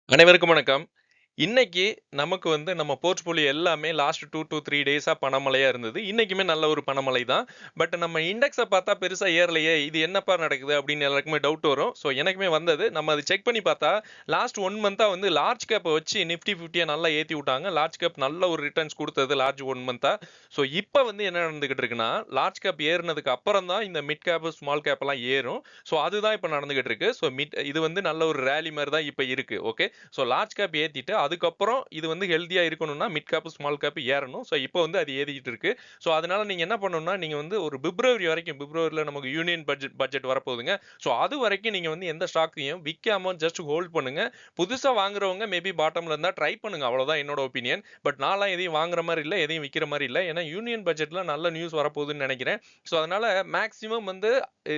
அனைவருக்கும் வணக்கம். இன்னைக்கு நமக்கு நம்ம போர்ட்ஃபோலியோ எல்லாமே லாஸ்ட் 2 டூ 3 டேஸா பணமழையா இருந்தது. இன்னைக்குமே நல்ல ஒரு பணமழை தான். பட் நம்ம இண்டெக்ஸ பார்த்தா பெருசா ஏறலையே! இது என்னப்பா நடக்குது? அப்படின்னு எல்லாருக்குமே டவுட் வரும். ஸோ எனக்குமே வந்தது. நம்ம அத செக் பண்ணி பார்த்தா, லாஸ்ட் 1 மந்த்தா லார்ஜ் கேப்ப வச்சு நிஃப்டி 50ய நல்லா ஏத்தி விட்டாங்க. லார்ஜ் கேப் நல்ல ஒரு ரிட்டர்ன்ஸ் குடுத்தது லார்ஜ் 1 மந்த்தா. ஸோ இப்ப என்ன நடந்துகிட்டு இருக்குன்னா, லார்ஜ் கேப் ஏறுனதுக்கு அப்புறம் தான் இந்த மிட் கேப், ஸ்மால் கேப்லாம் ஏறும். ஸோ அதுதான் இப்ப நடந்துகிட்டு இருக்கு. ஸோ இது நல்ல ஒரு ராலி மாரி தான் இப்ப இருக்கு. ஓகே. ஸோ லார்ஜ் கேப் ஏத்திட்டு அதுக்கப்புறம் இது ஹெல்தியா இருக்கணும்னா மிட் கேப் ஸ்மால் கேப் ஏறணும். ஸோ இப்போ அது ஏறிட்டு இருக்கு. ஸோ அதனால நீங்க என்ன பண்ணணும்னா நீங்க ஒரு பிப்ரவரி வரைக்கும், பிப்ரவரியில நமக்கு யூனியன் பட்ஜெட் வரப்போகுதுங்க. ஸோ அது வரைக்கும் நீங்க எந்த ஸ்டாக்கையும் விற்காம ஜஸ்ட் ஹோல்ட் பண்ணுங்க. புதுசா வாங்குறவங்க மேபி பாட்டம்ல இருந்தா ட்ரை பண்ணுங்க. அவ்வளவுதான் என்னோட ஒப்பீனியன். பட் நான்லாம் எதையும் வாங்குற மாதிரி இல்ல, எதையும் விற்கிற மாதிரி இல்ல. ஏன்னா யூனியன் பட்ஜெட்ல நல்ல நியூஸ் வரப்போகுதுன்னு நினைக்கிறேன். ஸோ அதனால மேக்ஸிமம்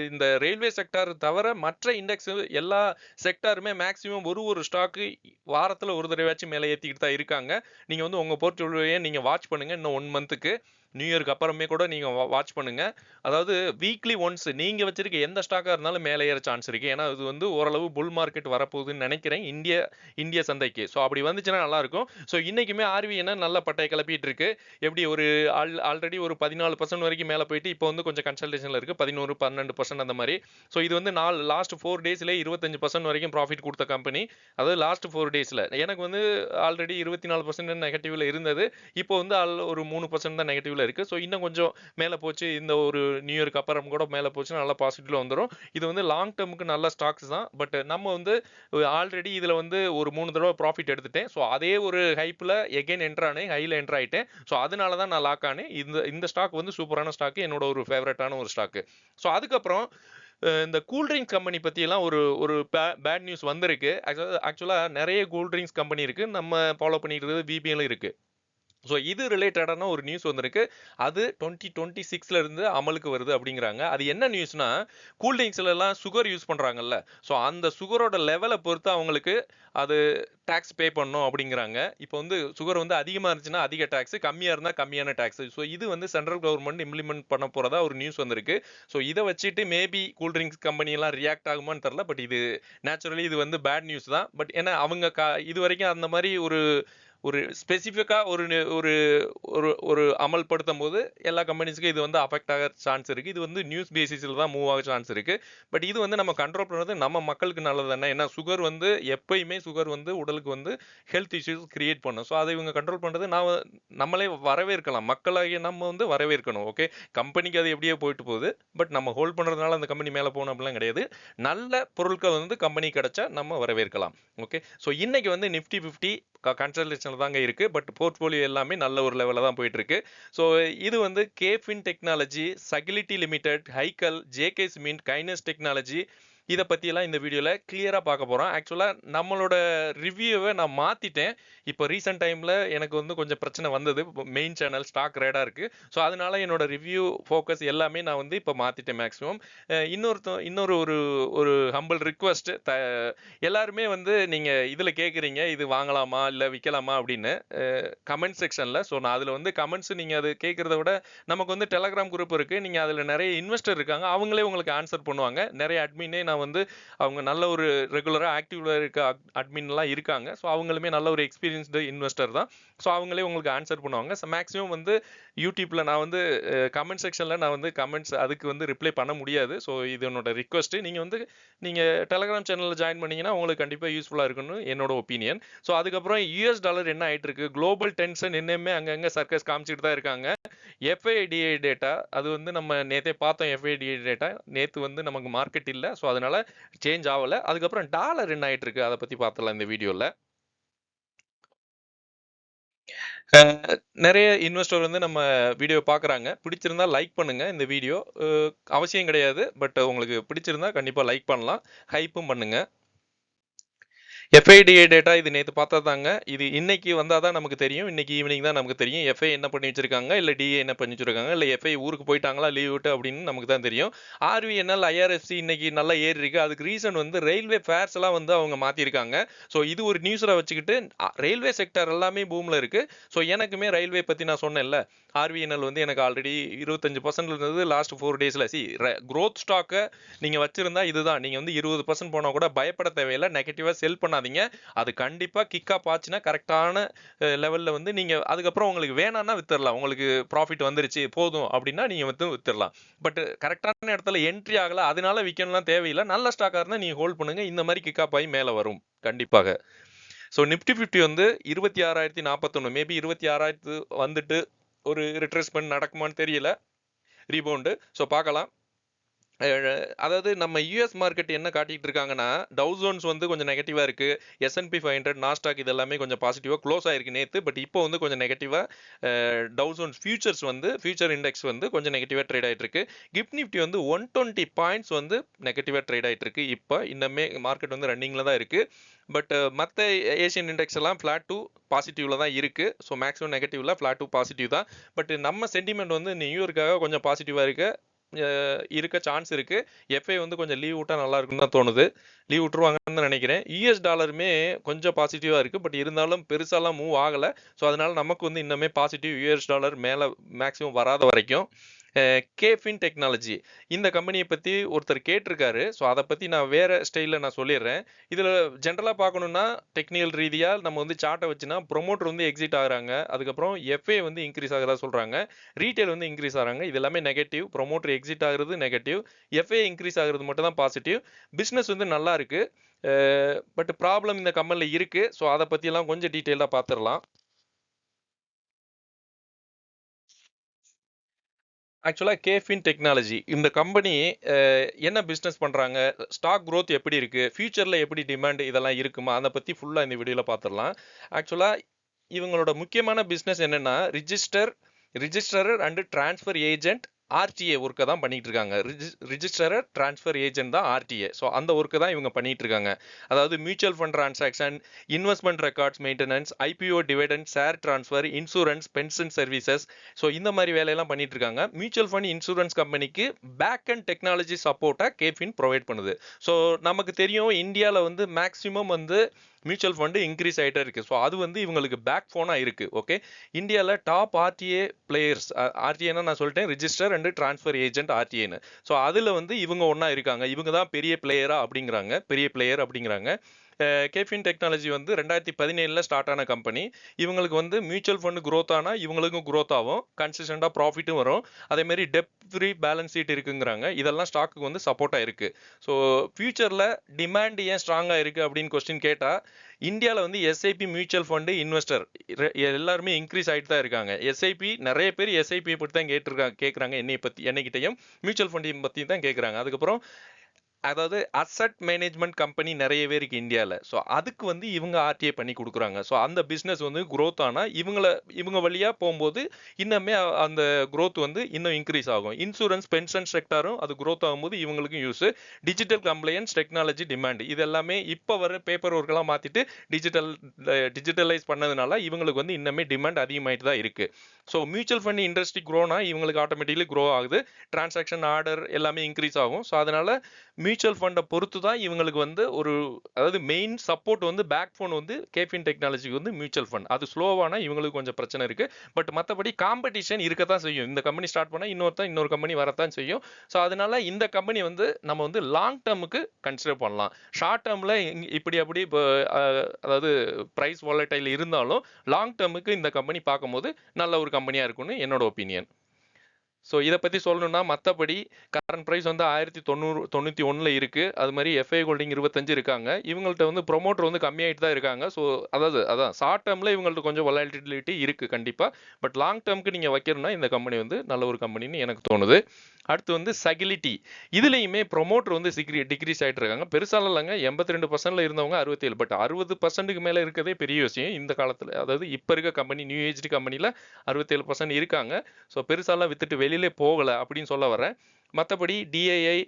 இந்த ரயில்வே செக்டார் தவிர மற்ற இண்டெக்ஸ் எல்லா செக்டாருமே மேக்ஸிமம் ஒரு ஸ்டாக்கு வாரத்துல ஒரு தடவையாச்சும் மேல ஏத்திக்கிட்டு தான் இருக்காங்க. நீங்க உங்க போர்ட்ஃபோலியோவை நீங்க வாட்ச் பண்ணுங்க. இன்னும் 1 மந்த்துக்கு நியூ இயர்க்கு அப்புறமே கூட நீங்க வாட்ச் பண்ணுங்க. அதாவது வீக்லி ஒன்ஸ் நீங்க வச்சிருக்க எந்த ஸ்டாக்கா இருந்தாலும் மேல ஏற சான்ஸ் இருக்கு. ஏன்னா இது ஓரளவு புல் மார்க்கெட் வரப்போகுதுன்னு நினைக்கிறேன். இந்திய சந்தைக்கு. ஸோ அப்படி வந்துச்சுன்னா நல்லா இருக்கும். ஸோ இன்னைக்குமே ஆர்விஎன் நல்ல பட்டைய கிளப்பிட்டு இருக்கு. எப்படி ஆல்ரெடி ஒரு 14% வரைக்கும் மேல போயிட்டு இப்போ கொஞ்சம் கன்சல்டேஷன்ல இருக்கு. 11, 12% அந்த மாதிரி. ஸோ இது லாஸ்ட் 4 டேஸ்ல 25% வரைக்கும் ப்ராஃபிட் கொடுத்த கம்பெனி. அதாவது லாஸ்ட் 4 டேஸ்ல எனக்கு ஆல்ரெடி 24% நெகட்டிவ்ல இருந்தது. இப்போ ஒரு 3% தான் நெகட்டிவ்ல இருக்கு. ஸோ இன்னும் கொஞ்சம் மேல போச்சு. இந்த ஒரு நியூ இயர்க்கு அப்புறம் கூட மேல போச்சுன்னா நல்லா பாசிட்டிவ்ல வந்துரும். இது லாங் டர்முக்கு நல்ல ஸ்டாக்ஸ் தான். பட் நம்ம ஆல்ரெடி இதுல ஒரு 3 தடவை ப்ராஃபிட் எடுத்துட்டேன். ஸோ அதே ஒரு ஹைப்ல எகைன் என்டர் ஆனேன். ஹைல என்டர் ஆயிட்டேன். ஸோ அதனால தான் நான் லாக் ஆனேன். இந்த ஸ்டாக் சூப்பரான ஸ்டாக். என்னோட ஒரு ஃபேவரட்டான ஒரு ஸ்டாக். ஸோ அதுக்கப்புறம் இந்த கூல் ட்ரிங்க்ஸ் கம்பெனி பத்தியெல்லாம் ஒரு ஒரு பேட் நியூஸ் வந்திருக்கு. ஆக்சுவலா நிறைய கூல் ட்ரிங்க்ஸ் கம்பெனி இருக்கு. நம்ம ஃபாலோ பண்ணிட்டு இருக்கிறது விபிஎன்ல இருக்கு. ஸோ இது ரிலேட்டடான ஒரு நியூஸ் வந்திருக்கு. அது 2026ல இருந்து அமலுக்கு வருது அப்படிங்கிறாங்க. அது என்ன நியூஸ்னா, கூல் ட்ரிங்க்ஸ்ல எல்லாம் சுகர் யூஸ் பண்றாங்கல்ல. ஸோ அந்த சுகரோட லெவல பொறுத்து அவங்களுக்கு அது டாக்ஸ் பே பண்ணணும் அப்படிங்கிறாங்க. இப்போ சுகர் அதிகமா இருந்துச்சுன்னா அதிக டாக்ஸ், கம்மியா இருந்தா கம்மியான டாக்ஸ். ஸோ இது சென்ட்ரல் கவர்மெண்ட் இம்ப்ளிமெண்ட் பண்ண போறதா ஒரு நியூஸ் வந்திருக்கு. ஸோ இதை வச்சுட்டு மேபி கூல் ட்ரிங்க்ஸ் கம்பெனி எல்லாம் ரியாக்ட் ஆகுமான்னு தெரியல. பட் இது நேச்சுரலி இது பேட் நியூஸ் தான். பட் ஏன்னா அவங்க இது வரைக்கும் அந்த மாதிரி ஒரு ஒரு ஸ்பெசிஃபிக்கா ஒரு ஒரு ஒரு ஒரு அமல்படுத்தும் போது எல்லா கம்பெனிஸ்க்கும் இது அஃபெக்ட் ஆக சான்ஸ் இருக்கு. இது நியூஸ் பேசிஸ்ல தான் மூவ் ஆக சான்ஸ் இருக்கு. பட் இது நம்ம கண்ட்ரோல் பண்றது நம்ம மக்களுக்கு நல்லது தானே. ஏன்னா சுகர் எப்பயுமே சுகர் உடலுக்கு ஹெல்த் இஷ்யூஸ் கிரியேட் பண்ணும். ஸோ அதை இவங்க கண்ட்ரோல் பண்றது நம்மளே வரவேற்கலாம். மக்களாகிய நம்ம வரவேற்கணும். ஓகே. கம்பெனிக்கு அது எப்படியோ போயிட்டு போகுது. பட் நம்ம ஹோல்ட் பண்றதுனால அந்த கம்பெனி மேல போகணும் அப்படிலாம் கிடையாது. நல்ல பொருட்கள் கம்பெனி கிடைச்சா நம்ம வரவேற்கலாம். ஓகே. ஸோ இன்னைக்கு நிஃப்டி 50 கன்சல்டேஷன்ல தாங்க இருக்கு. பட் போர்ட்ஃபோலியோ எல்லாமே நல்ல ஒரு லெவல்ல தான் போயிட்டு இருக்கு. ஸோ இது கேஃபின் டெக்னாலஜி, சகிலிட்டி limited, Hikal, JK cement, Kaynes technology இத பத்தியெல்லாம் இந்த வீடியோல கிளியரா பார்க்க போறோம். ஆக்சுவலா நம்மளோட ரிவ்யூவை நான் மாத்திட்டேன். இப்போ ரீசென்ட் டைம்ல எனக்கு கொஞ்சம் பிரச்சனை வந்தது. மெயின் சேனல் ஸ்டாக் ரேடா இருக்கு. ஸோ அதனால என்னோட ரிவ்யூ ஃபோக்கஸ் எல்லாமே நான் இப்போ மாத்திட்டேன் மேக்ஸிமம். இன்னொரு ஒரு ஒரு ஹம்பிள் ரிக்வெஸ்ட். எல்லாருமே நீங்க இதுல கேக்குறீங்க, இது வாங்கலாமா இல்ல விக்கலாமா அப்படின்னு கமெண்ட் செக்ஷன்ல. ஸோ நான் அதுல கமெண்ட்ஸ் நீங்க அது கேட்கறத விட நமக்கு டெலகிராம் குரூப் இருக்கு. நீங்க அதுல நிறைய இன்வெஸ்டர் இருக்காங்க. அவங்களே உங்களுக்கு ஆன்சர் பண்ணுவாங்க. நிறைய அட்மினே நான் அவங்க நல்ல ஒரு ரெகுலரா ஆக்டிவ்ல இருக்க அட்மின் எல்லாம் இருக்காங்க. ஸோ அவங்களுமே நல்ல ஒரு எக்ஸ்பீரியன்ஸ்டு இன்வெஸ்டர் தான். ஸோ அவங்களே உங்களுக்கு ஆன்சர் பண்ணுவாங்க. மேக்ஸிமம் யூடியூப்ல நான் கமெண்ட் செக்ஷன்ல நான் கமெண்ட்ஸ் அதுக்கு ரிப்ளை பண்ண முடியாது. ஸோ இது என்னோட ரிக்வெஸ்ட். நீங்க டெலகிராம் சேனல்ல ஜாயின் பண்ணீங்கன்னா உங்களுக்கு கண்டிப்பா யூஸ்ஃபுல்லா இருக்கும்னு என்னோட ஒப்பீனியன். ஸோ அதுக்கப்புறம் யூஎஸ் டாலர் என்ன ஆயிட்டு இருக்கு, குளோபல் டென்ஷன் இன்னுமே அங்கங்க சர்க்கஸ் காமிச்சிட்டு தான் இருக்காங்க. எஃப்ஐடிஐ டேட்டா அது நம்ம நேத்தே பார்த்தோம். எஃப்ஐடிஐ டேட்டா நேத்து நமக்கு மார்க்கெட் இல்ல. ஸோ அதனால சேஞ்ச் ஆகல. அதுக்கப்புறம் டாலர் என்ன ஆயிட்டு இருக்கு அதை பத்தி பார்த்தலாம் இந்த வீடியோல. நிறைய இன்வெஸ்டர் நம்ம வீடியோ பார்க்குறாங்க. பிடிச்சிருந்தா லைக் பண்ணுங்க. இந்த வீடியோ அவசியம் கிடையாது. பட் உங்களுக்கு பிடிச்சிருந்தா கண்டிப்பா லைக் பண்ணலாம். ஹைப்பும் பண்ணுங்க. எஃப்ஐடிஏ டேட்டா இது நேற்று பார்த்தா தாங்க. இது இன்னைக்கு வந்தால் தான் நமக்கு தெரியும். இன்னைக்கு ஈவினிங் தான் நமக்கு தெரியும். எஃப்ஐ என்ன பண்ணி வச்சிருக்காங்க, இல்லை டிஏ என்ன பண்ணி வச்சிருக்காங்க, இல்லை எஃப்ஐ ஊருக்கு போயிட்டாங்களா லீவ் விட்டு அப்படின்னு நமக்கு தான் தெரியும். ஆர்விஎன்எல், ஐஆர்எஃப்சி இன்னைக்கு நல்லா ஏறி இருக்கு. அதுக்கு ரீசன் ரயில்வே ஃபேர்ஸ் எல்லாம் அவங்க மாத்திருக்காங்க. ஸோ இது ஒரு நியூஸில் வச்சுக்கிட்டு ரயில்வே செக்டர் எல்லாமே பூமில் இருக்கு. ஸோ எனக்குமே ரயில்வே பற்றி நான் சொன்னேன்ல, ஆர்விஎன்எல் எனக்கு ஆல்ரெடி 25% இருந்தது லாஸ்ட் 4 டேஸில். க்ரோத் ஸ்டாக்கை நீங்கள் வச்சிருந்தா இதுதான். நீங்கள் 20% போனால் கூட பயப்பட தேவையில்லை. நெகட்டிவாக செல் பண்ணாதீங்க. பண்ணாதீங்க. அது கண்டிப்பா கிக் அப் ஆச்சுன்னா கரெக்டான லெவல்ல வந்து நீங்க அதுக்கப்புறம் உங்களுக்கு வேணாம்னா வித்துடலாம். உங்களுக்கு ப்ராஃபிட் வந்துருச்சு போதும் அப்படின்னா நீங்க வந்து வித்துடலாம். பட் கரெக்டான இடத்துல என்ட்ரி ஆகல அதனால விற்கணும்லாம் தேவையில்லை. நல்ல ஸ்டாக்கா இருந்தா நீங்க ஹோல்ட் பண்ணுங்க. இந்த மாதிரி கிக் அப் ஆகி மேல வரும் கண்டிப்பாக. ஸோ நிப்டி 50 வந்து 26,041 மேபி 26,000 வந்துட்டு ஒரு ரிட்ரேஸ்மெண்ட் நடக்குமான்னு தெரியல. ரீபவுண்டு. ஸோ பார்க்கலாம். அதாவது நம்ம யூஎஸ் மார்க்கெட் என்ன காட்டிட்டு இருக்காங்கன்னா டவு ஜோன்ஸ் வந்து கொஞ்சம் நெகட்டிவா இருக்கு. S&P 500 நாஸ்டாக் இது எல்லாமே கொஞ்சம் பாசிட்டிவா க்ளோஸ் ஆயிருக்கு நேத்து. பட் இப்போ வந்து கொஞ்சம் நெகட்டிவா டவு ஜோன்ஸ் ஃபியூச்சர்ஸ் வந்து ஃபியூச்சர் இண்டெக்ஸ் வந்து கொஞ்சம் நெகட்டிவா ட்ரேட் ஆயிட்டு இருக்கு. கிஃப்ட் நிஃப்டி வந்து 120 பாயிண்ட்ஸ் வந்து நெகட்டிவா ட்ரேட் ஆயிட்டு இருக்கு. இப்போ இன்னமே மார்க்கெட் வந்து ரன்னிங்ல தான் இருக்கு. பட் மற்ற ஏஷியன் இண்டெக்ஸ் எல்லாம் ஃபிளாட் டு பாசிட்டிவ்ல தான் இருக்கு. ஸோ மேக்ஸிமம் நெகட்டிவ்ல ஃபிளாட் டு பாசிட்டிவ் தான். பட் நம்ம சென்டிமெண்ட் வந்து நியூஇயர்க்காக கொஞ்சம் பாசிட்டிவா இருக்கு. இருக்க சான்ஸ் இருக்கு. எஃப்ஐ வந்து கொஞ்சம் லீவ் விட்டா நல்லா இருக்கும்னு தான் தோணுது. லீவ் விட்டுருவாங்கன்னு நினைக்கிறேன். யூஎஸ் டாலருமே கொஞ்சம் பாசிட்டிவா இருக்கு. பட் இருந்தாலும் பெருசாலாம் மூவ் ஆகல. ஸோ அதனால நமக்கு வந்து இன்னுமே பாசிட்டிவ் யூஎஸ் டாலர் மேல மேக்ஸிமம் வராத வரைக்கும். கேஃபின் டெக்னாலஜி இந்த கம்பெனியை பத்தி ஒருத்தர் கேட்டிருக்காரு. ஸோ அதை பத்தி நான் வேற ஸ்டைலில் நான் சொல்லிடுறேன். இதுல ஜென்ரலா பார்க்கணும்னா டெக்னிக்கல் ரீதியா நம்ம வந்து சார்ட்டை வச்சுன்னா ப்ரொமோட்டர் வந்து எக்ஸிட் ஆகுறாங்க. அதுக்கப்புறம் எஃப்ஏ வந்து இன்க்ரீஸ் ஆகுறதா சொல்றாங்க. ரீட்டைல் வந்து இன்க்ரீஸ் ஆகிறாங்க. இது எல்லாமே நெகட்டிவ். ப்ரொமோட்டர் எக்ஸிட் ஆகுறது நெகட்டிவ். எஃப்ஏ இன்க்ரீஸ் ஆகுறது மட்டும் தான் பாசிட்டிவ். பிஸ்னஸ் வந்து நல்லா இருக்கு. பட் ப்ராப்ளம் இந்த கம்பெனில இருக்கு. ஸோ அதை பத்தியெல்லாம் கொஞ்சம் டீட்டெயிலாக பார்த்துடலாம். ஆக்சுவலா கேஃபின் டெக்னாலஜி இந்த கம்பெனி என்ன பிசினஸ் பண்றாங்க, ஸ்டாக் growth எப்படி இருக்கு, ஃபியூச்சர்ல எப்படி டிமாண்ட் இதெல்லாம் இருக்குமா, அதை பத்தி ஃபுல்லா இந்த வீடியோல பார்த்துடலாம். ஆக்சுவலா இவங்களோட முக்கியமான பிசினஸ் என்னன்னா registrar and transfer agent RTA ஒர்க்கை தான் பண்ணிட்டு இருக்காங்க. ரிஜிஸ்டரர் டிரான்ஸ்ஃபர் ஏஜென்ட் தான் ஆர்டிஏ. ஸோ அந்த ஒர்க்கை தான் இவங்க பண்ணிட்டு இருக்காங்க. அதாவது mutual fund transaction, investment records maintenance, IPO dividend, share transfer, insurance, pension services. So இந்த மாதிரி வேலையெல்லாம் பண்ணிட்டு இருக்காங்க. மியூச்சுவல் ஃபண்ட் இன்சூரன்ஸ் கம்பெனிக்கு பேக் அண்ட் டெக்னாலஜி சப்போர்ட்டா கேஃபின் ப்ரொவைட் பண்ணுது. ஸோ நமக்கு தெரியும் இந்தியாவில் வந்து மேக்ஸிமம் வந்து மியூச்சுவல் ஃபண்டு இன்க்ரீஸ் ஆகிட்டே இருக்கு. ஸோ அது வந்து இவங்களுக்கு பேக் ஃபோனாக இருக்கு. ஓகே, இந்தியாவில் டாப் ஆர்டிஏ பிளேயர்ஸ், ஆர்டிஏன்னா நான் சொல்லிட்டேன் ரிஜிஸ்டர் அண்ட் டிரான்ஸ்ஃபர் ஏஜென்ட் ஆர்டிஏன்னு. ஸோ அதில் வந்து இவங்க ஒன்றா இருக்காங்க. இவங்க தான் பெரிய பிளேயரா அப்படிங்கிறாங்க, பெரிய பிளேயர் அப்படிங்கிறாங்க. கேஃபின் டெக்னாலஜி வந்து 2017 ஸ்டார்ட் ஆன கம்பெனி. இவங்களுக்கு வந்து மியூச்சுவல் ஃபண்ட் growth ஆனா இவங்களுக்கும் growth ஆகும், கன்சிஸ்டண்டா ப்ராஃபிட்டும் வரும். அதே மாதிரி டெப்த் ஃப்ரீ பேலன்ஸ் ஷீட் இருக்குங்கிறாங்க. இதெல்லாம் ஸ்டாக்கு வந்து சப்போர்ட்டா இருக்கு. ஸோ ஃபியூச்சர்ல டிமாண்ட் ஏன் ஸ்ட்ராங்கா இருக்கு அப்படின்னு கொஸ்டின் கேட்டா இந்தியாவில் வந்து எஸ்ஐபி மியூச்சுவல் ஃபண்டு இன்வெஸ்டர் எல்லாருமே இன்க்ரீஸ் ஆகிட்டு தான் இருக்காங்க. எஸ்ஐபி நிறைய பேர் எஸ்ஐபி பற்றி தான் கேட்குறாங்க. என்னைக்கிட்டையும் மியூச்சுவல் ஃபண்ட் பற்றி தான் கேட்குறாங்க. அதுக்கப்புறம் அதாவது அசட் மேனேஜ்மெண்ட் கம்பெனி நிறையவே இருக்கு இந்தியாவில். ஸோ அதுக்கு வந்து இவங்க ஆர்டிஏ பண்ணி கொடுக்குறாங்க. ஸோ அந்த பிஸ்னஸ் வந்து growth ஆனால் இவங்க வழியாக போகும்போது இன்னுமே அந்த growth வந்து இன்னும் இன்க்ரீஸ் ஆகும். இன்சூரன்ஸ் பென்ஷன் செக்டாரும் அது growth ஆகும்போது இவங்களுக்கும் use. Digital compliance, technology demand இது எல்லாமே இப்போ வர பேப்பர் ஒர்க்கெல்லாம் மாற்றிட்டு டிஜிட்டலைஸ் பண்ணதுனால இவங்களுக்கு வந்து இன்னுமே டிமாண்ட் அதிகமாயிட்டு தான் இருக்கு. ஸோ மியூச்சுவல் ஃபண்ட் இண்டஸ்ட்ரி க்ரோனா இவங்களுக்கு ஆட்டோமேட்டிக்கலி க்ரோ ஆகுது. டிரான்சாக்ஷன் ஆர்டர் எல்லாமே இன்க்ரீஸ் ஆகும். ஸோ அதனால மியூச்சுவல் ஃபண்டை பொறுத்து தான் இவங்களுக்கு வந்து அதாவது மெயின் சப்போர்ட் வந்து பேக் ஃபோன் வந்து கேஃபின் டெக்னாலஜிக்கு வந்து மியூச்சுவல் ஃபண்ட். அது ஸ்லோவானா இவங்களுக்கு கொஞ்சம் பிரச்சனை இருக்கு. பட் மற்றபடி காம்படிஷன் இருக்கத்தான் செய்யும். இந்த கம்பெனி ஸ்டார்ட் பண்ணால் இன்னொரு கம்பெனி வரத்தான் செய்யும். ஸோ அதனால இந்த கம்பெனி வந்து நம்ம வந்து லாங் டேர்முக்கு கன்சிடர் பண்ணலாம். ஷார்ட் டேர்மில் இப்படி அப்படி இப்போ அதாவது ப்ரைஸ் வாலடைல் இருந்தாலும் லாங் டேர்முக்கு இந்த கம்பெனி பார்க்கும்போது நல்ல ஒரு கம்பெனியாக இருக்கும்னு என்னோட ஒப்பீனியன். ஸோ இதை பற்றி சொல்லணும்னா மற்றபடி கரண்ட் ப்ரைஸ் வந்து 1091 இருக்கு. அது மாதிரி எஃப்ஐ ஹோல்டிங் 25 இருக்காங்க. இவங்கள்ட்ட வந்து ப்ரொமோட்டர் வந்து கம்மியாயிட்டு தான் இருக்காங்க. ஸோ அதான் ஷார்ட் டேர்மில் இவங்கள்ட்ட கொஞ்சம் வொலாட்டிலிட்டி இருக்கு கண்டிப்பாக. பட் லாங் டேர்முக்கு நீங்கள் வைக்கணும்னா இந்த கம்பெனி வந்து நல்ல ஒரு கம்பெனின்னு எனக்கு தோணுது. அடுத்து வந்து சகிலிட்டி. இதுலேயுமே ப்ரொமோட்டர் வந்து டிக்ரீஸ் ஆகிட்டு இருக்காங்க. பெருசாலாம் இல்லைங்க, 82% இருந்தவங்க 67. பட் 60% மேலே இருக்கிறதே பெரிய விஷயம் இந்த காலத்தில். அதாவது இப்போ இருக்க கம்பெனி நியூ ஏஜ் கம்பெனியில் 67% இருக்காங்க. ஸோ பெருசாலாம் வித்துட்டு வெளியிலே போகலை அப்படின்னு சொல்ல வரேன். மற்றபடி டிஐஐ,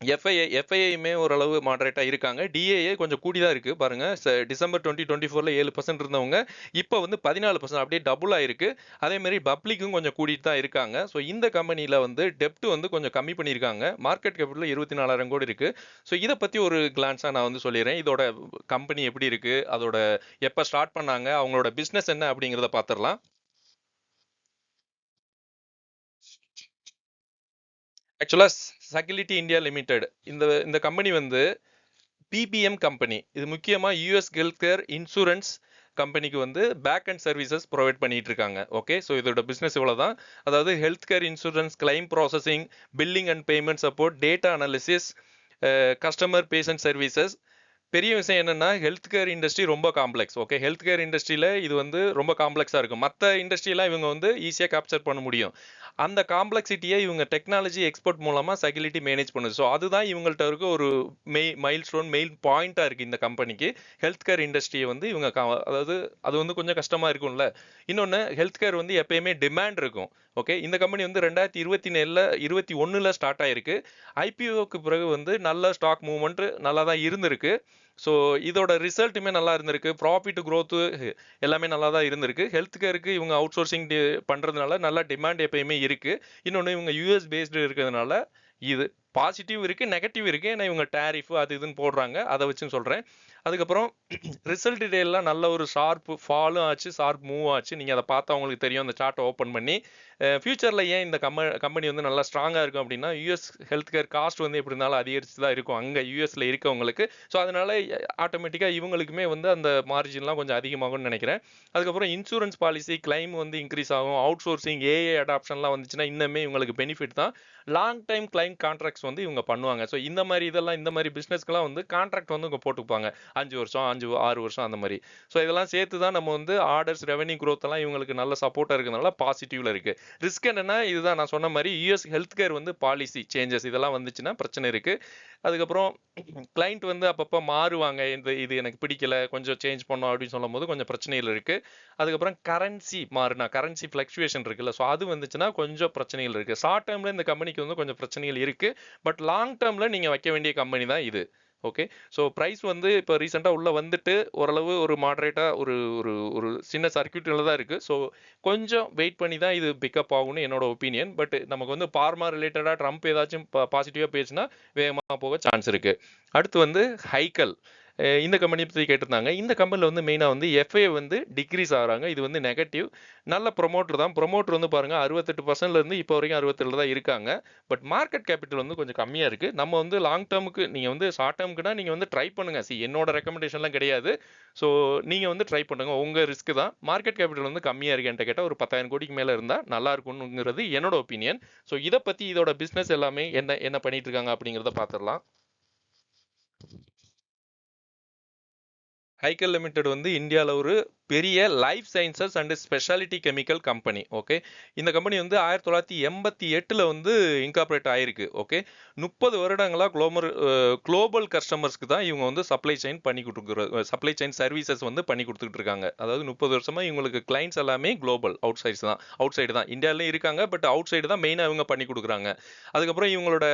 எஃப்ஐஐயுமே ஓரளவு மாடரேட்டாக இருக்காங்க. டிஏஏ கொஞ்சம் கூடி தான் இருக்குது பாருங்கள். டிசம்பர் 2024 7% இருந்தவங்க இப்போ வந்து 14%, அப்படியே டபுள் ஆயிருக்கு. அதேமாரி பப்ளிக்கும் கொஞ்சம் கூட்டிகிட்டு தான் இருக்காங்க. ஸோ இந்த கம்பெனியில் வந்து டெப்ட் வந்து கொஞ்சம் கம்மி பண்ணியிருக்காங்க. மார்க்கெட் கேபிட்டல் 24,000 கோடி இருக்குது. ஸோ இதை பற்றி ஒரு கிளான்ஸாக நான் வந்து சொல்லிடுறேன். இதோட கம்பெனி எப்படி இருக்குது, அதோட எப்போ ஸ்டார்ட் பண்ணாங்க, அவங்களோட பிஸ்னஸ் என்ன அப்படிங்கிறத பார்த்துடலாம். ஆக்சுவலாக சகிலிட்டி இந்தியா லிமிடெட் இந்த கம்பெனி வந்து பிபிஎம் கம்பெனி. இது முக்கியமாக யூஎஸ் ஹெல்த் கேர் இன்சூரன்ஸ் கம்பெனிக்கு வந்து பேக் அண்ட் சர்வீசஸ் ப்ரொவைட் பண்ணிட்டு இருக்காங்க. ஓகே, ஸோ இதோட பிஸ்னஸ் இவ்வளோ தான். அதாவது health care insurance, claim processing, billing and payment support, data analysis, customer patient services. பெரிய விஷயம் என்னன்னா, ஹெல்த் கேர் இண்டஸ்ட்ரி ரொம்ப காம்ப்ளெக்ஸ். ஓகே, ஹெல்த் கேர் இண்டஸ்ட்ரியில் இது வந்து ரொம்ப காம்ப்ளெக்ஸாக இருக்கும். மற்ற இண்டஸ்ட்ரியெலாம் இவங்க வந்து ஈஸியாக கேப்சர் பண்ண முடியும். அந்த காம்ப்ளெக்சிட்டியை இவங்க டெக்னாலஜி எக்ஸ்போர்ட் மூலமாக சகிலிட்டி மேனேஜ் பண்ணுது. ஸோ அதுதான் இவங்கள்ட்ட இருக்க ஒரு மைல் ஸ்டோன், மெயின் பாயிண்ட்டாக இருக்குது இந்த கம்பெனிக்கு. ஹெல்த் கேர் இண்டஸ்ட்ரியை வந்து இவங்க அதாவது அது வந்து கொஞ்சம் கஷ்டமாக இருக்கும்ல. இன்னொன்று, ஹெல்த் கேர் வந்து எப்பயுமே டிமாண்ட் இருக்கும். ஓகே, இந்த கம்பெனி வந்து 2021 ஸ்டார்ட் ஆயிருக்கு. ஐபிஓக்கு பிறகு வந்து நல்ல ஸ்டாக் மூவ்மெண்ட் நல்லா தான் இருந்திருக்கு. ஸோ இதோட ரிசல்ட்டுமே நல்லா இருந்திருக்கு. ப்ராஃபிட் க்ரோத்து எல்லாமே நல்லா தான் இருந்திருக்கு. ஹெல்த் கேருக்கு இவங்க அவுட் சோர்சிங் பண்ணுறதுனால நல்ல டிமாண்ட் எப்பயுமே இருக்குது. இன்னொன்று, இவங்க யூஎஸ் பேஸ்டு இருக்கிறதுனால இது பாசிட்டிவ் இருக்குது, நெகட்டிவ் இருக்குது. ஏன்னா இவங்க டேரிஃப் அது இதுன்னு போடுறாங்க, அதை வச்சுன்னு சொல்கிறேன். அதுக்கப்புறம் ரிசல்ட் டேலாம் நல்ல ஒரு ஷார்ப் ஃபாலும் ஆச்சு, ஷார்ப் மூவ் ஆச்சு. நீங்கள் அதை பார்த்தா உங்களுக்கு தெரியும், அந்த சார்ட்டை ஓப்பன் பண்ணி. ஃபியூச்சரில் ஏன் இந்த கம்பெனி வந்து நல்லா ஸ்ட்ராங்காக இருக்கும் அப்படின்னா, யூஎஸ் ஹெல்த் கேர் காஸ்ட் வந்து எப்படி இருந்தாலும் அதிகரித்து தான் இருக்கும் அங்கே யூஎஸில் இருக்கவங்களுக்கு. ஸோ அதனால ஆட்டோமேட்டிக்காக இவங்களுக்குமே வந்து அந்த மார்ஜின்லாம் கொஞ்சம் அதிகமாகும்னு நினைக்கிறேன். அதுக்கப்புறம் இன்சூரன்ஸ் பாலிசி கிளைம் வந்து இன்க்ரீஸ் ஆகும். அவுட் சோர்சிங், ஏஏ அடாப்ஷன்லாம் வந்துச்சுன்னா இன்னுமே இவங்களுக்கு பெனிஃபிட் தான். லாங் டைம் கிளைம் கான்ட்ராக்ட்ஸ் வந்து இவங்க பண்ணுவாங்க. ஸோ இந்த மாதிரி பிஸ்னஸ்க்கெலாம் வந்து கான்ட்ராக்ட் வந்து இவங்க போட்டுப்பாங்க. 5 வருஷம், 6 வருஷம் அந்த மாதிரி. ஸோ இதெல்லாம் சேர்த்து தான் நம்ம வந்து ஆர்டர்ஸ், ரெவன்யூ க்ரோத் எல்லாம் இவங்களுக்கு நல்ல சப்போர்ட்டாக இருக்கிறதுனால பாசிட்டிவ்ல இருக்கு. ரிஸ்க் என்னன்னா, இதுதான் நான் சொன்ன மாதிரி யூஎஸ் ஹெல்த் கேர் வந்து பாலிசி சேஞ்சஸ் இதெல்லாம் வந்துச்சுன்னா பிரச்சனை இருக்கு. அதுக்கப்புறம் கிளைண்ட் வந்து அப்பப்போ மாறுவாங்க. இது எனக்கு பிடிக்கல, கொஞ்சம் சேஞ்ச் பண்ணோம் அப்படின்னு சொல்லும் போது கொஞ்சம் பிரச்சனைகள் இருக்கு. அதுக்கப்புறம் கரன்சி ஃபிளக்சுவேஷன் இருக்குல்ல, ஸோ அது வந்துச்சுன்னா கொஞ்சம் பிரச்சனைகள் இருக்கு. ஷார்ட் டேர்ம்ல இந்த கம்பெனிக்கு வந்து கொஞ்சம் பிரச்சனைகள் இருக்கு. பட் லாங் டேர்ம்ல நீங்க வைக்க வேண்டிய கம்பெனி தான் இது. ஓகே, ஸோ ப்ரைஸ் வந்து இப்போ ரீசெண்டாக உள்ளே வந்துட்டு ஓரளவு ஒரு மாட்ரேட்டாக ஒரு ஒரு ஒரு சின்ன சர்க்யூட்டில் தான் இருக்குது. ஸோ கொஞ்சம் வெயிட் பண்ணி தான் இது பிக்கப் ஆகும்னு என்னோட ஒப்பீனியன். பட் நமக்கு வந்து பார்மா ரிலேட்டடாக ட்ரம்ப் ஏதாச்சும் பாசிட்டிவாக பேசினா வேகமாக போக சான்ஸ் இருக்குது. அடுத்து வந்து ஹைக்கல். இந்த கம்பெனி பற்றி கேட்டிருந்தாங்க. இந்த கம்பெனியில் வந்து மெயினாக வந்து எஃப்ஏ வந்து டிக்ரீஸ் ஆகிறாங்க. இது வந்து நெகட்டிவ். நல்ல ப்ரொமோட்டர் தான். ப்ரொமோட்டர் வந்து பாருங்கள் 68%லேருந்து இப்போ வரைக்கும் 67 தான் இருக்காங்க. பட் மார்க்கெட் கேபிட்டல் வந்து கொஞ்சம் கம்மியாக இருக்குது. நம்ம வந்து லாங் டேர்முக்கு, நீங்கள் வந்து ஷார்ட் டேர்முக்குனா நீங்கள் வந்து ட்ரை பண்ணுங்கள். என்னோட ரெக்கமெண்டேஷன்லாம் கிடையாது. ஸோ நீங்கள் வந்து ட்ரை பண்ணுங்கள், உங்கள் ரிஸ்க் தான். மார்க்கெட் கேபிட்டல் வந்து கம்மியாக இருக்கு என்கிட்ட கேட்டால் ஒரு 10,000 கோடிக்கு மேலே இருந்தால் நல்லா இருக்கும்ங்கிறது என்னோட ஒப்பீனியன். ஸோ இதை பற்றி இதோட பிஸ்னஸ் எல்லாமே என்ன பண்ணிட்டு இருக்காங்க அப்படிங்கிறத பார்த்துடலாம். ஹைக்கல் லிமிடெட் வந்து இந்தியாவில் ஒரு பெரிய life sciences and speciality chemical company. Okay, இந்த கம்பெனி வந்து 1988 வந்து இன்கார்பரேட் ஆயிருக்கு. ஓகே, 30 வருடங்களாக குளோபல் கஸ்டமர்ஸ்க்கு தான் இவங்க வந்து சப்ளை செயின் சர்வீசஸ் வந்து பண்ணி கொடுத்துட்டு இருக்காங்க. அதாவது 30 வருஷமா இவங்களுக்கு கிளைண்ட்ஸ் எல்லாமே குளோபல், அவுட் சைடு தான். இந்தியாவிலையும் இருக்காங்க, பட் அவுட் சைடு தான் மெயினாக இவங்க பண்ணி கொடுக்குறாங்க. அதுக்கப்புறம் இவங்களோட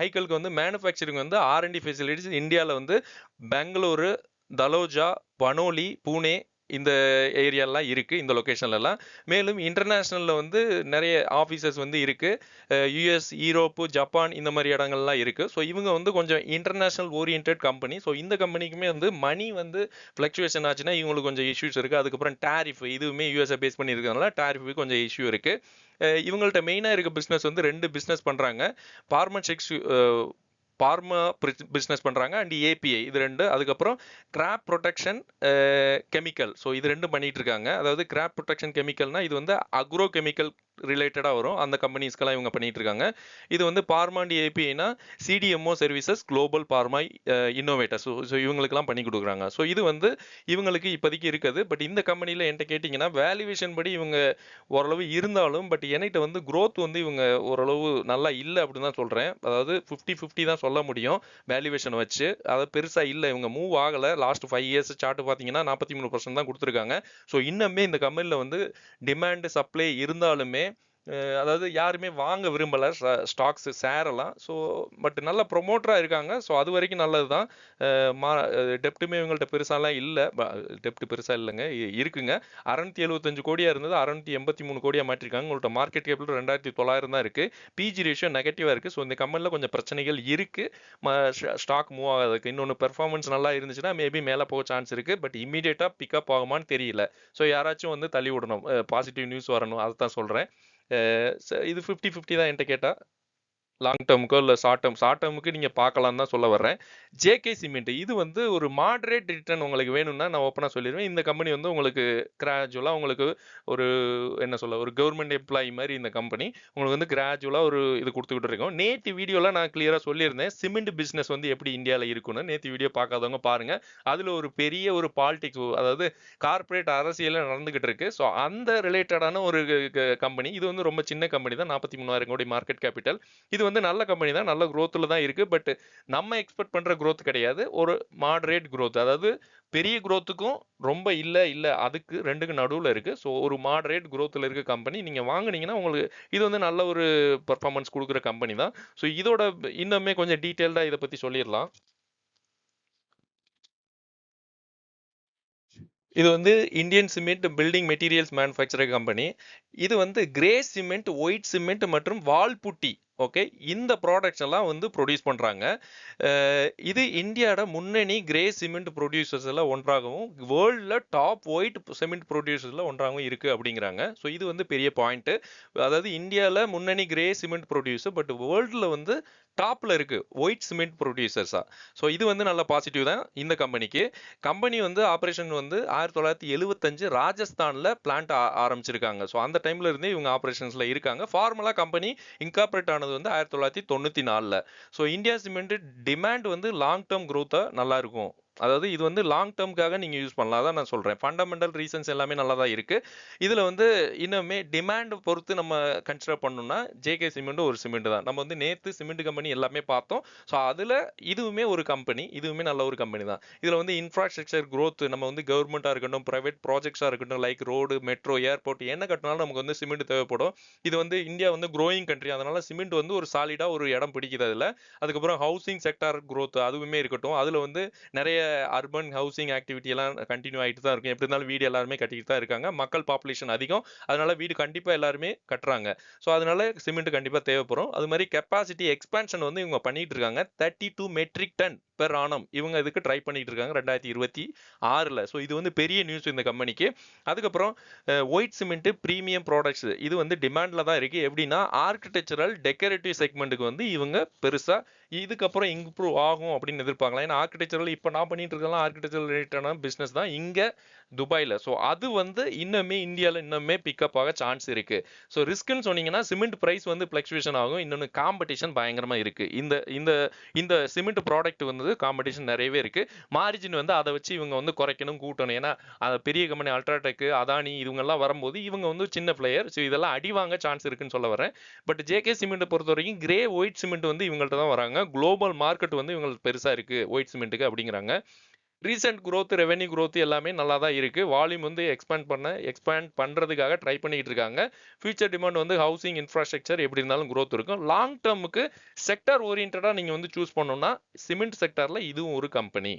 ஹைக்கலுக்கு வந்து மேனுஃபேக்சரிங் வந்து ஆர்என்டி ஃபெசிலிட்டிஸ் இந்தியாவில் வந்து பெங்களூரு, தலோஜா, பனோலி, பூனே இந்த ஏரியாலாம் இருக்குது, இந்த லொக்கேஷன்லலாம். மேலும் இன்டர்நேஷ்னலில் வந்து நிறைய ஆஃபீஸஸ் வந்து இருக்குது. யூஎஸ், யூரோப்பு, ஜப்பான் இந்த மாதிரி இடங்கள்லாம் இருக்குது. ஸோ இவங்க வந்து கொஞ்சம் இன்டர்நேஷ்னல் ஓரியன்ட் கம்பெனி. ஸோ இந்த கம்பெனிக்குமே வந்து மணி வந்து ஃப்ளக்சுவேஷன் ஆச்சுன்னா இவங்களுக்கு கொஞ்சம் இஷ்யூஸ் இருக்குது. அதுக்கப்புறம் டேரிஃப், இதுவுமே யூஎஸ்ஐ பேஸ் பண்ணி இருக்கிறதுனால டேரிஃபுக்கு கொஞ்சம் இஷ்யூ இருக்குது. இவங்கள்ட்ட மெயினாக இருக்க பிஸ்னஸ் வந்து 2 பிஸ்னஸ் பண்ணுறாங்க. பார்மா பிஸ்னஸ் பண்ணுறாங்க அண்ட் ஏபிஐ, இது 2. அதுக்கப்புறம் கிராப் ப்ரொடெக்ஷன் கெமிக்கல். ஸோ இது 2 பண்ணிட்டு இருக்காங்க. அதாவது கிராப் ப்ரொடெக்ஷன் கெமிக்கல்னா இது வந்து அக்ரோ கெமிக்கல் ரிலேட்டடாக வரும். அந்த கம்பெனிஸ்க்கெல்லாம் இவங்க பண்ணிட்டு இருக்காங்க. இது வந்து பார்மா அண்ட் ஏபிஐனா CDMO services, global pharma innovators. So இவங்களுக்குலாம் பண்ணி கொடுக்குறாங்க. ஸோ இது வந்து இவங்களுக்கு இப்போதைக்கு இருக்குது. பட் இந்த கம்பெனியில் என்கிட்ட கேட்டிங்கன்னா வேல்யூவேஷன் படி இவங்க ஓரளவு இருந்தாலும், பட் என்கிட்ட வந்து க்ரோத் வந்து இவங்க ஓரளவு நல்லா இல்லை அப்படின்னு தான் சொல்கிறேன். அதாவது 50-50 தான் சொல்ல முடியும் வேல்யூவேஷன் வச்சு. அதாவது பெருசாக இல்லை, இவங்க மூவ் ஆகலை. லாஸ்ட் 5 இயர்ஸ் சார்ட் பார்த்தீங்கன்னா 43% தான் கொடுத்துருக்காங்க. ஸோ இன்னுமே இந்த கம்பெனியில் வந்து டிமாண்டு சப்ளை இருந்தாலுமே அதாவது யாருமே வாங்க விரும்பலை ஸ்டாக்ஸ், ஷேரெல்லாம். ஸோ பட் நல்ல ப்ரொமோட்டராக இருக்காங்க. ஸோ அது வரைக்கும் நல்லது தான். டெப்ட்டுமே இவங்கள்ட்ட பெருசாலாம் இல்லை. டெப்ட் பெருசாக இல்லைங்க, இருக்குங்க. 675 கோடியாக இருந்தது 683 கோடியாக மாற்றிருக்காங்க. உங்கள்கிட்ட மார்க்கெட் கேபிட்டல் 2,900 தான் இருக்குது. பிஜி ரேஷியோ நெகட்டிவாக இருக்குது. ஸோ இந்த கம்பெனியில் கொஞ்சம் பிரச்சனைகள் இருக்குது ஸ்டாக் மூவ் ஆகாதுக்கு. இன்னொன்று, பெர்ஃபார்மன்ஸ் நல்லா இருந்துச்சுன்னா மேபி மேலே போக சான்ஸ் இருக்குது. பட் இமீடியட்டாக பிக்கப் ஆகுமான்னு தெரியல. ஸோ யாராச்சும் வந்து தள்ளி விடணும், பாசிட்டிவ் நியூஸ் வரணும், அதை தான் சொல்கிறேன். இது 50-50 தான் என்கிட்ட கேட்டால். லாங் டேர்முக்கோ இல்லை ஷார்ட் டேர்முக்கு நீங்கள் பார்க்கலாம் தான் சொல்ல வர்றேன். ஜேகே சிமெண்ட் இது வந்து ஒரு மாடரேட் ரிட்டர்ன் உங்களுக்கு வேணும்னா நான் ஓப்பனாக சொல்லிடுவேன். இந்த கம்பெனி வந்து உங்களுக்கு கிராஜுவலாக உங்களுக்கு ஒரு என்ன சொல்ல ஒரு கவர்மெண்ட் எம்ப்ளாயி மாதிரி இந்த கம்பெனி உங்களுக்கு வந்து கிராஜுவலாக ஒரு இது கொடுத்துக்கிட்டு இருக்கோம். நேற்று வீடியோவில் நான் கிளியராக சொல்லியிருந்தேன் சிமெண்ட் பிஸ்னஸ் வந்து எப்படி இந்தியாவில் இருக்குன்னு. நேற்று வீடியோ பார்க்காதவங்க பாருங்க. அதில் ஒரு பெரிய ஒரு பாலிடிக்ஸ், அதாவது கார்ப்பரேட் அரசியல் நடந்துகிட்டு இருக்கு. ஸோ அந்த ரிலேட்டடான ஒரு கம்பெனி. இது வந்து ரொம்ப சின்ன கம்பெனி தான், 43,000 கோடி மார்க்கெட் கேபிட்டல். இது வந்து நல்ல கம்பெனி தான், நல்ல growthல தான் இருக்கு. பட் நம்ம எக்ஸ்பெக்ட் பண்ற growth கிடையாது. ஒரு மாடரேட் growth, அதாவது பெரிய growthக்கும் ரொம்ப இல்ல அதுக்கு ரெண்டுக்கு நடுவுல இருக்கு. ஸோ ஒரு மாடரேட் growthல இருக்க கம்பெனி நீங்க வாங்குனீங்கன்னா உங்களுக்கு இது வந்து நல்ல ஒரு பெர்ஃபார்மன்ஸ் கொடுக்குற கம்பெனி தான். ஸோ இதோட இன்னுமே கொஞ்சம் டீட்டெயில்டா இதை பத்தி சொல்லிடலாம். இது வந்து Indian cement building materials manufacturing company. இது வந்து கிரே சிமெண்ட், ஒயிட் சிமெண்ட் மற்றும் வால் புட்டி, ஓகே, இந்த ப்ராடக்ட்ஸ் எல்லாம் வந்து ப்ரொடியூஸ் பண்றாங்க. இது இந்தியாவோட முன்னணி கிரே சிமெண்ட் ப்ரொடியூசர்ஸ்ல ஒன்றாகவும் வேர்ல்ட்ல டாப் ஒயிட் சிமெண்ட் ப்ரொடியூசர்ஸ்ல ஒன்றாகவும் இருக்கு அப்படிங்கிறாங்க. ஸோ இது வந்து பெரிய பாயிண்ட். அதாவது இந்தியாவில் முன்னணி கிரே சிமெண்ட் ப்ரொடியூசர், பட் வேர்ல்ட்ல வந்து டாப்ல இருக்கு ஒயிட் சிமெண்ட் ப்ரொடியூசர்ஸா. ஸோ இது வந்து நல்ல பாசிட்டிவ் தான் இந்த கம்பெனிக்கு. கம்பெனி வந்து ஆப்ரேஷன் வந்து 1975 ராஜஸ்தான்ல பிளான்ட் ஆரம்பிச்சிருக்காங்க. ஸோ அந்த டைம்ல இருந்தே இவங்க ஆப்ரேஷன்ஸ்ல இருக்காங்க. ஃபார்மலா கம்பெனி இன்கார்பரேட் ஆனது வந்து 1994. ஸோ இந்தியா சிமெண்ட் டிமாண்ட் வந்து லாங் டேர்ம் growth-ஆ நல்லா இருக்கும். அதாவது இது வந்து லாங் டேர்முக்காக நீங்க யூஸ் பண்ணலாம். அதான் நான் சொல்றேன். ஃபண்டமெண்டல் ரீசன்ஸ் எல்லாமே நல்லா தான் இருக்கு. இதுல வந்து இன்னுமே டிமாண்ட் பொறுத்து நம்ம கன்சிடர் பண்ணோம்னா ஜேகே சிமெண்ட் ஒரு சிமெண்ட் தான். நம்ம வந்து நேத்து சிமெண்ட் கம்பெனி எல்லாமே பார்த்தோம். ஸோ அதுல இதுவுமே ஒரு கம்பெனி, இதுவுமே நல்ல ஒரு கம்பெனி தான். இதுல வந்து இன்ஃப்ராஸ்ட்ரக்சர் growth, நம்ம வந்து கவர்மெண்டா இருக்கட்டும், பிரைவேட் ப்ராஜெக்ட்ஸா இருக்கட்டும், லைக் ரோடு, மெட்ரோ, ஏர்போர்ட் என்ன கட்டினாலும் நமக்கு வந்து சிமெண்ட் தேவைப்படும். இது வந்து இந்தியா வந்து growing கண்ட்ரி, அதனால சிமெண்ட் வந்து ஒரு சாலிடா ஒரு இடம் பிடிக்குது அதுல. அதுக்கப்புறம் ஹவுசிங் செக்டார் growth அதுவுமே இருக்கட்டும். அதுல வந்து நிறைய அர்பன் ஹவுசிங் ஆக்டிவிட்டி எல்லாம் கண்டினியூ ஆகிட்டு தான் இருக்கும். எப்படி இருந்தாலும் வீடு எல்லாருமே கட்டிட்டு தான் இருக்காங்க. மக்கள் பாப்புலேஷன் அதிகம், அதனால வீடு கண்டிப்பா எல்லாருமே கட்டுறாங்க. ஸோ அதனால சிமெண்ட் கண்டிப்பா தேவைப்படும். அது மாதிரி கெப்பாசிட்டி எக்ஸ்பான்ஷன் வந்து இவங்க பண்ணிட்டு இருக்காங்க. 32 மெட்ரிக் டன் பெர் ஆனம் இவங்க இதுக்கு ட்ரை பண்ணிட்டு இருக்காங்க 2026. ஸோ இது வந்து பெரிய நியூஸ் இந்த கம்பெனிக்கு. அதுக்கப்புறம் ஒயிட் சிமெண்ட் பிரீமியம் ப்ராடக்ட்ஸ் இது வந்து டிமாண்ட்ல தான் இருக்கு. எப்படின்னா ஆர்கிடெக்சரல் டெக்கரேட்டிவ் செக்மெண்ட்டுக்கு வந்து இவங்க பெருசா இதுக்கப்புறம் இம்ப்ரூவ் ஆகும் அப்படின்னு எதிர்பார்க்கலாம். ஏன்னா ஆர்கிடெக்சரல் இப்போ நான் பண்ணிட்டு இருக்கலாம் ஆர்கிடெக்சரல் ரிலேட்டடான பிசினஸ் தான் இங்க துபாயில. ஸோ அது வந்து இன்னுமே இந்தியாவில் இன்னுமே பிக்கப் ஆக சான்ஸ் இருக்கு. ஸோ ரிஸ்க்னு சொன்னீங்கன்னா சிமெண்ட் பிரைஸ் வந்து ஃபிளக்சுவேஷன் ஆகும். இன்னொன்று காம்படிஷன் பயங்கரமா இருக்கு. இந்த இந்த இந்த சிமெண்ட் ப்ராடக்ட் வந்து காம்படிஷன் நிறையவே இருக்கு. மார்ஜின் வந்து அதை வச்சு இவங்க வந்து குறைக்கணும், கூட்டணும். ஏன்னா பெரிய கம்பெனி அல்ட்ராடெக், அதானி இவங்கெல்லாம் வரும்போது இவங்க வந்து சின்ன பிளேயர். ஸோ இதெல்லாம் அடி வாங்க சான்ஸ் இருக்குன்னு சொல்ல வரேன். பட் ஜேகே சிமெண்ட் பொறுத்த வரைக்கும் கிரே ஒயிட் சிமெண்ட் வந்து இவங்கள்ட்ட தான் வராங்க. குளோபல் மார்க்கெட் வந்து இவங்களுக்கு பெருசா இருக்கு ஒயிட் சிமெண்ட்டுக்கு அப்படிங்கிறாங்க. ரீசெண்ட் growth, ரெவென்யூ growth எல்லாமே நல்லா தான் இருக்கு. வால்யூம் வந்து எக்ஸ்பேண்ட் பண்றதுக்காக ட்ரை பண்ணிட்டு இருக்காங்க. ஃபியூச்சர் டிமாண்ட் வந்து ஹவுசிங் இன்ஃப்ராஸ்ட்ரக்சர் எப்படி இருந்தாலும் growth இருக்கும். லாங் டேர்முக்கு செக்டர் ஓரியன்டா நீங்க வந்து சூஸ் பண்ணணும்னா சிமெண்ட் செக்டர்ல இதுவும் ஒரு கம்பெனி.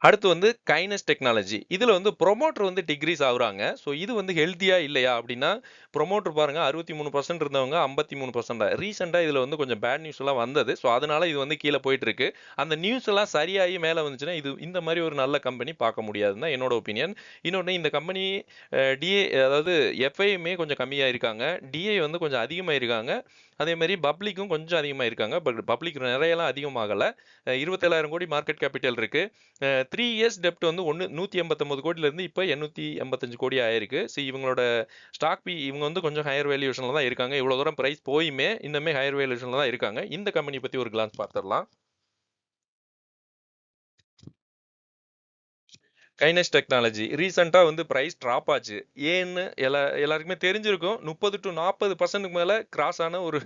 அடுத்து வந்து கைனஸ் டெக்னாலஜி. இதுல வந்து ப்ரொமோட்டர் வந்து டிக்ரீஸ் ஆகுறாங்க. ஸோ இது வந்து ஹெல்த்தியா இல்லையா அப்படின்னா, ப்ரொமோட்டர் பாருங்க 63% இருந்தவங்க 53%. ரீசெண்டா இதுல வந்து கொஞ்சம் பேட் நியூஸ் எல்லாம் வந்தது. ஸோ அதனால இது வந்து கீழே போயிட்டு இருக்கு. அந்த நியூஸ் எல்லாம் சரியாகி மேலே வந்துச்சுன்னா இது இந்த மாதிரி ஒரு நல்ல கம்பெனி பார்க்க முடியாதுன்னு தான் என்னோட ஒப்பீனியன். இன்னொன்று இந்த கம்பெனி டிஏ, அதாவது எஃப்ஐயுமே கொஞ்சம் கம்மியாக இருக்காங்க, டிஏ வந்து கொஞ்சம் அதிகமாக இருக்காங்க. அதே மாதிரி பப்ளிக்கும் கொஞ்சம் அதிகமாக இருக்காங்க. But public நிறையலாம் அதிகமாகலை. 27,000 கோடி மார்க்கெட் கேபிட்டல் இருக்கு. 3 இயர்ஸ் டெப்ட் வந்து 189 கோடியிலேருந்து இப்போ 885 கோடி ஆயிருக்கு. ஸோ இவங்களோட ஸ்டாக் பி இவங்க வந்து கொஞ்சம் ஹையர் வேல்யூஷனில் தான் இருக்காங்க. இவ்வளோ தூரம் ப்ரைஸ் போயுமே இன்னுமே ஹையர் வேல்யூஷனில் தான் இருக்காங்க. இந்த கம்பெனி பற்றி ஒரு கிளான்ஸ் பார்த்துடலாம். கைனஸ் டெக்னாலஜி ரீசெண்டா வந்து பிரைஸ் ட்ராப் ஆச்சு. ஏன்னு எல்லாருக்குமே தெரிஞ்சிருக்கும். 30 to 40% மேல கிராஸ் ஆன ஒரு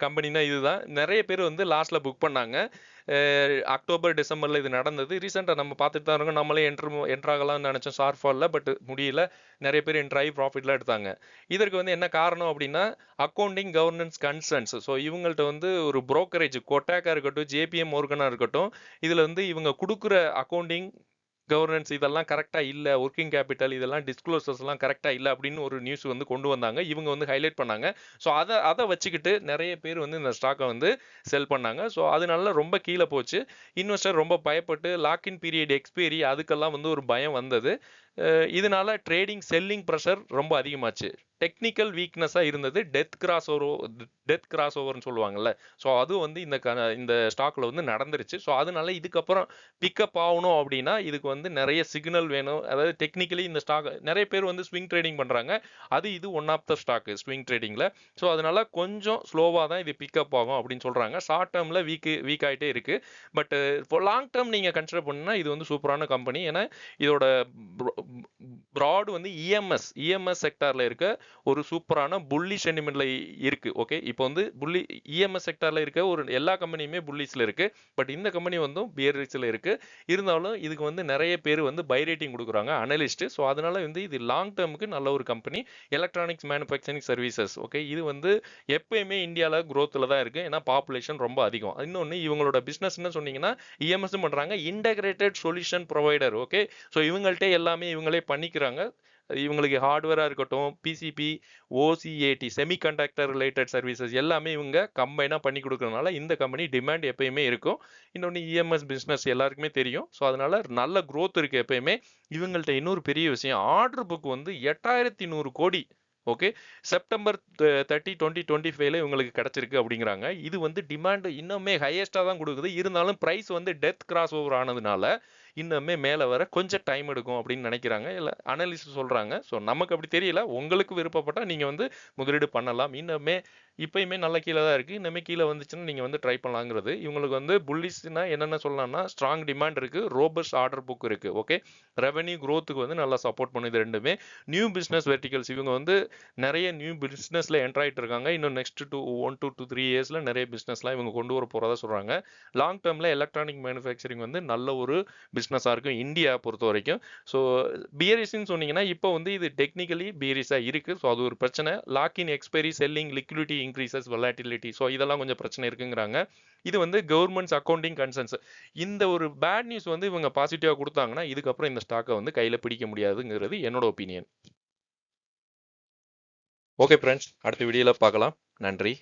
கம்பெனினா இதுதான். நிறைய பேர் வந்து லாஸ்ட்ல புக் பண்ணாங்க. அக்டோபர் டிசம்பர்ல இது நடந்தது. ரீசெண்டா நம்ம பார்த்துட்டு தான் இருக்கோம். நம்மளே என்ட்ராகலாம்னு நினைச்சோம் ஷார்ட் ஃபால்ல, பட் முடியல. நிறைய பேர் என்ட்ராகி ப்ராஃபிட்லாம் எடுத்தாங்க. இதற்கு வந்து என்ன காரணம் அப்படின்னா அக்கௌண்டிங் கவர்னன்ஸ் கன்சர்ன்ஸ். ஸோ இவங்கள்ட்ட வந்து ஒரு புரோக்கரேஜ் கொட்டாக்கா இருக்கட்டும், ஜேபிஎம் மோர்கனா இருக்கட்டும், இதுல வந்து இவங்க கொடுக்குற அக்கௌண்டிங் கவர்னன்ஸ் இதெல்லாம் கரெக்டா இல்ல, ஒர்க்கிங் கேபிட்டல் இதெல்லாம் டிஸ்க்ளோசர்ஸ் எல்லாம் கரெக்டா இல்ல அப்படின்னு ஒரு நியூஸ் வந்து கொண்டு வந்தாங்க. இவங்க வந்து ஹைலைட் பண்ணாங்க. ஸோ அதை வச்சுக்கிட்டு நிறைய பேர் வந்து இந்த ஸ்டாக்கை வந்து செல் பண்ணாங்க. ஸோ அதனால ரொம்ப கீழே போச்சு. இன்வெஸ்டர் ரொம்ப பயப்பட்டு லாக்இன் பீரியட் எக்ஸ்பைரி அதுக்கெல்லாம் வந்து ஒரு பயம் வந்தது. இதனால ட்ரேடிங் செல்லிங் ப்ரெஷர் ரொம்ப அதிகமாச்சு. டெக்னிக்கல் வீக்னஸாக இருந்தது. டெத் கிராஸ் ஓவர்னு சொல்லுவாங்கல்ல. ஸோ அது வந்து இந்த ஸ்டாக்ல வந்து நடந்துருச்சு. ஸோ அதனால இதுக்கப்புறம் பிக்கப் ஆகணும் அப்படின்னா இதுக்கு வந்து நிறைய சிக்னல் வேணும். அதாவது டெக்னிக்கலி இந்த ஸ்டாக் நிறைய பேர் வந்து ஸ்விங் ட்ரேடிங் பண்ணுறாங்க. இது one of the stock swing ட்ரேடிங்கில். ஸோ அதனால கொஞ்சம் ஸ்லோவாக தான் இது பிக்கப் ஆகும் அப்படின்னு சொல்கிறாங்க. ஷார்ட் டேர்மில் வீக் ஆகிட்டே இருக்குது. பட் லாங் டேர்ம் நீங்கள் கன்சிடர் பண்ணால் இது வந்து சூப்பரான கம்பெனி. ஏன்னா இதோட ப்ராட் வந்து இஎம்எஸ் செக்டாரில் இருக்க ஒரு சூப்பரான புள்ளி சென்டிமெண்ட்ல இருக்கு. ஓகே, இப்போ வந்து புள்ளி இஎம்எஸ் செக்டார்ல இருக்க ஒரு எல்லா கம்பெனியுமே புள்ளிஸ்ல இருக்கு. பட் இந்த கம்பெனி வந்து பியரிஸ்ல இருக்கு. இருந்தாலும் இதுக்கு வந்து நிறைய பேர் வந்து பை ரேட்டிங் கொடுக்குறாங்க அனலிஸ்ட். ஸோ அதனால வந்து இது லாங் டேர்முக்கு நல்ல ஒரு company. Electronics manufacturing services. Okay, இது வந்து எப்பயுமே இந்தியாவில் growthல தான் இருக்கு. ஏன்னா பாப்புலேஷன் ரொம்ப அதிகம். இன்னொன்று இவங்களோட பிசினஸ்ன்னு சொன்னீங்கன்னா இஎம்எஸ் பண்றாங்க, integrated solution provider. Okay, so இவங்கள்ட்ட எல்லாமே இவங்களே பண்ணிக்கிறாங்க. இவங்களுக்கு ஹார்ட்வேராக இருக்கட்டும், பிசிபி, ஓசிஏடி, செமிகண்டக்டர் ரிலேட்டட் சர்வீசஸ் எல்லாமே இவங்க கம்பைனாக பண்ணி கொடுக்கறதுனால இந்த கம்பெனி டிமாண்ட் எப்பயுமே இருக்கும். இன்னொன்று இஎம்எஸ் பிஸ்னஸ் எல்லாருக்குமே தெரியும். ஸோ அதனால நல்ல growth இருக்கு எப்பயுமே. இவங்கள்ட்ட இன்னொரு பெரிய விஷயம், ஆர்டர் புக் வந்து 8100 கோடி. ஓகே, செப்டம்பர் 30 2025 இவங்களுக்கு கிடைச்சிருக்கு அப்படிங்கிறாங்க. இது வந்து டிமாண்ட் இன்னுமே ஹையஸ்டாக தான் கொடுக்குது. இருந்தாலும் ப்ரைஸ் வந்து டெத் கிராஸ் ஓவர் ஆனதுனால இன்னுமே மேலே வர கொஞ்சம் டைம் எடுக்கும் அப்படின்னு நினைக்கிறாங்க, இல்லை அனலிஸ்ட் சொல்கிறாங்க. ஸோ நமக்கு அப்படி தெரியல. உங்களுக்கு விருப்பப்பட்டால் நீங்கள் வந்து முதலீடு பண்ணலாம். இன்னுமே இப்பயுமே நல்ல கீழே தான் இருக்குது. இன்னுமே கீழே வந்துச்சுன்னா நீங்கள் வந்து ட்ரை பண்ணலாங்கிறது. இவங்களுக்கு வந்து புல்லிஸ்னா என்னென்ன சொல்லலாம்னா, ஸ்ட்ராங் டிமாண்ட் இருக்குது, ரோபஸ்ட் ஆர்டர் புக் இருக்குது. ஓகே, ரெவன்யூ க்ரோத்துக்கு வந்து நல்லா சப்போர்ட் பண்ணுது ரெண்டுமே. நியூ பிஸ்னஸ் வெர்டிகல்ஸ், இவங்க வந்து நிறைய நியூ பிஸ்னஸில் என்டர் ஆகிட்டு இருக்காங்க. இன்னும் நெக்ஸ்ட் 1 to 3 இயர்ஸில் நிறைய பிஸ்னஸ்லாம் இவங்க கொண்டு வர போகிறதா சொல்கிறாங்க. லாங் டேர்மில் எலக்ட்ரானிக் மேனுஃபேக்சரிங் வந்து நல்ல ஒரு பிஸ்னஸாக இருக்கும் இந்தியா பொறுத்த வரைக்கும். ஸோ பியரிஸ்ன்னு சொன்னீங்கன்னா இப்போ வந்து இது டெக்னிக்கலி பியரிஸாக இருக்குது. ஸோ அது ஒரு பிரச்சனை. Login expiry, selling, liquidity increases, volatility, so இதெல்லாம் கொஞ்சம் பிரச்சனை இருக்குங்கிறாங்க. இது வந்து கவர்மெண்ட்ஸ் அக்கௌண்டிங் கன்சர்ன்ஸ். இந்த ஒரு பேட் நியூஸ் வந்து இவங்க பாசிட்டிவாக கொடுத்தாங்கன்னா இதுக்கப்புறம் இந்த ஸ்டாக்கை வந்து கையில் பிடிக்க முடியாதுங்கிறது என்னோட ஒப்பீனியன். ஓகே ஃப்ரெண்ட்ஸ், அடுத்த வீடியோவில் பார்க்கலாம். நன்றி.